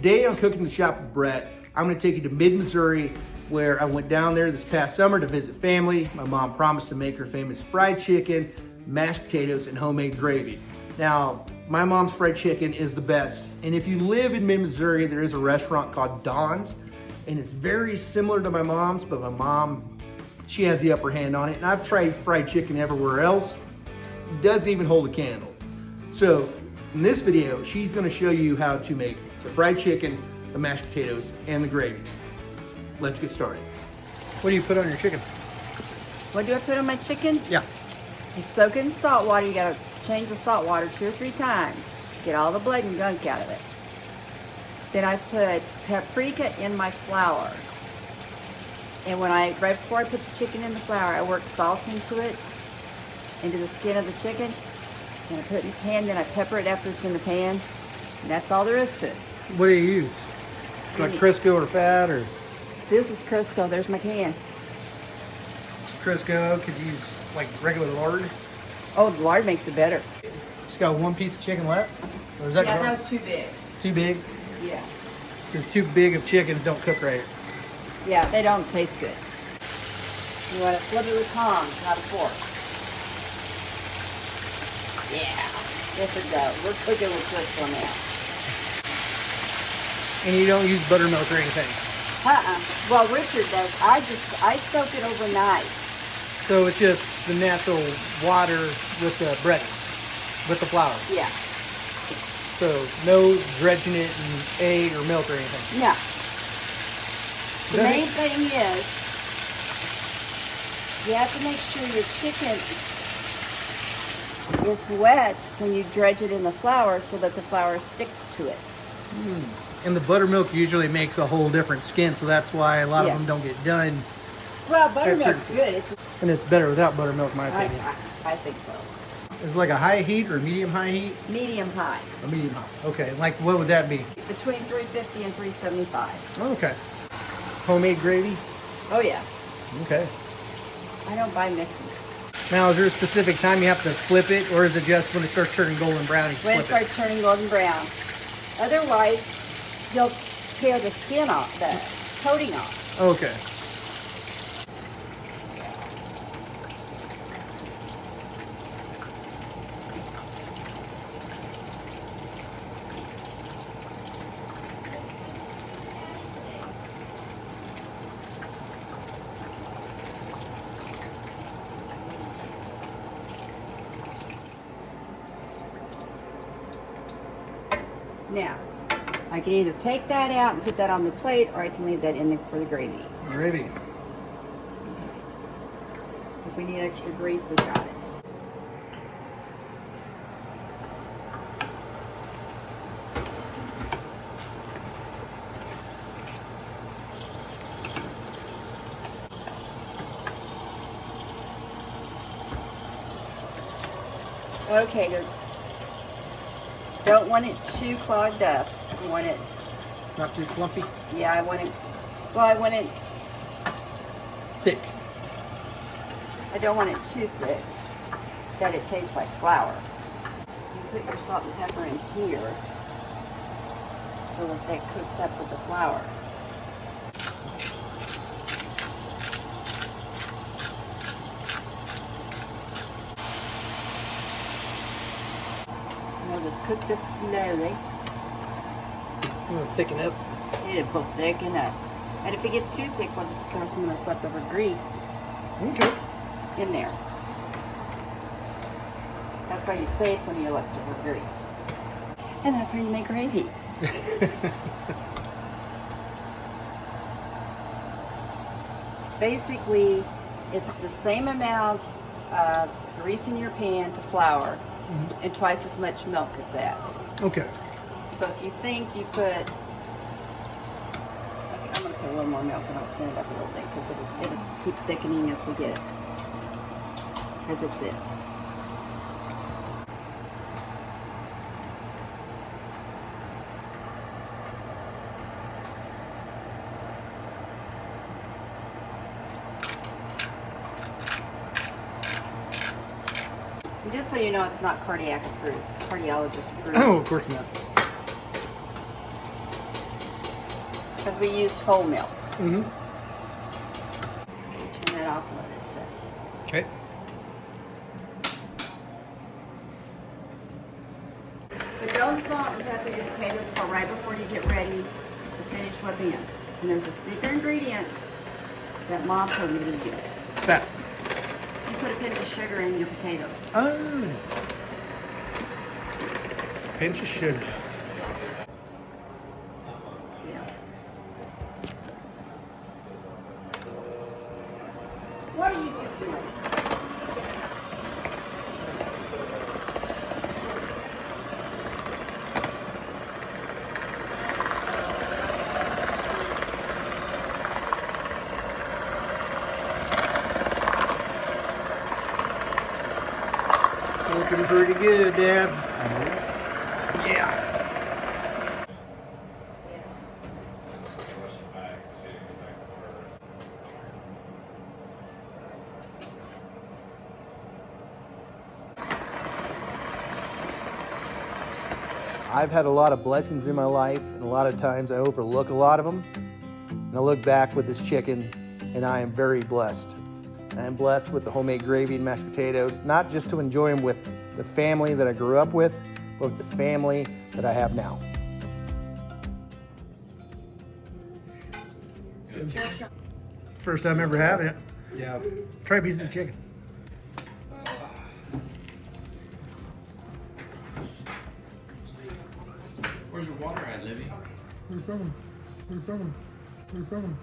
Today on Cooking the Shop with Brett, I'm gonna take you to mid-Missouri, where I went down there this past summer to visit family. My mom promised to make her famous fried chicken, mashed potatoes, and homemade gravy. Now, my mom's fried chicken is the best. And if you live in mid-Missouri, there is a restaurant called Don's, and it's very similar to my mom's, but my mom, she has the upper hand on it. And I've tried fried chicken everywhere else. It doesn't even hold a candle. So in this video, she's gonna show you how to make the fried chicken, the mashed potatoes, and the gravy. Let's get started. What do you put on your chicken? What do I put on my chicken? Yeah. You soak it in salt water. You gotta change the salt water 2 or 3 times. Get all the blood and gunk out of it. Then I put paprika in my flour. And right before I put the chicken in the flour, I work salt into it, into the skin of the chicken. And I put it in the pan, then I pepper it after it's in the pan. And that's all there is to it. What do you use? Like Crisco or fat or? This is Crisco. There's my can. Crisco, could you use like regular lard? Oh, the lard makes it better. Just got one piece of chicken left? Or is that Yeah, that was too big. too big? Yeah. Because too big of chickens don't cook right. Yeah, they don't taste good. You want to flip it with tongs, not a fork. Yeah, there we go. We're cooking with Crisco now. And you don't use buttermilk or anything. Well, Richard does. I soak it overnight. So it's just the natural water with the bread, with the flour. Yeah. So no dredging it in egg or milk or anything. Yeah. The Does that main thing is you have to make sure your chicken is wet when you dredge it in the flour so that the flour sticks to it. And the buttermilk usually makes a whole different skin, so that's why a lot of them don't get done. Well, buttermilk's good. And it's better without buttermilk, in my I opinion. think so. Is it like a high heat or medium high heat? Medium high. A medium high. Okay, like what would that be? Between 350 and 375. Oh, okay. Homemade gravy? Oh yeah. Okay. I don't buy mixes. Now, is there a specific time you have to flip it, or is it just when it starts turning golden brown, you When it flip it? starts turning golden brown. Otherwise, you'll tear the skin off, the coating off. Okay. Now, I can either take that out and put that on the plate, or I can leave that in there for the gravy. Gravy. If we need extra grease, we got it. Okay, don't want it too clogged up. You want it, Not too clumpy? yeah, I want it, Thick. I don't want it too thick, that it tastes like flour. You put your salt and pepper in here, so that cooks up with the flour. We'll just cook this slowly. It'll thicken up. It will thicken up. And if it gets too thick, we'll just throw some of this leftover grease Okay. in there. That's why you save some of your leftover grease. And that's how you make gravy. Basically, it's the same amount of grease in your pan to flour, and twice as much milk as that. Okay. So if you think you put, okay, I'm going to put a little more milk and I'll thin it up a little bit because it'll keep thickening as we get it, as it sits. And just so you know, it's not cardiac approved, cardiologist approved. Oh, of course not. because we used whole milk. Mm-hmm. Turn that off and let it sit. Okay. But don't salt and pepper your potatoes till right before you get ready to finish whipping it. And there's a secret ingredient that Mom told me to use. That. You put a pinch of sugar in your potatoes. Oh. Pinch of sugar. Yeah. What are you two doing? Looking pretty good, Dad. Yeah. I've had a lot of blessings in my life, and a lot of times I overlook a lot of them. And I look back with this chicken, and I am very blessed. I am blessed with the homemade gravy and mashed potatoes, not just to enjoy them with the family that I grew up with, but with the family that I have now. It's the first time ever having it. Yeah. Try a piece of the chicken. Where's your water at, Livy? Where you from?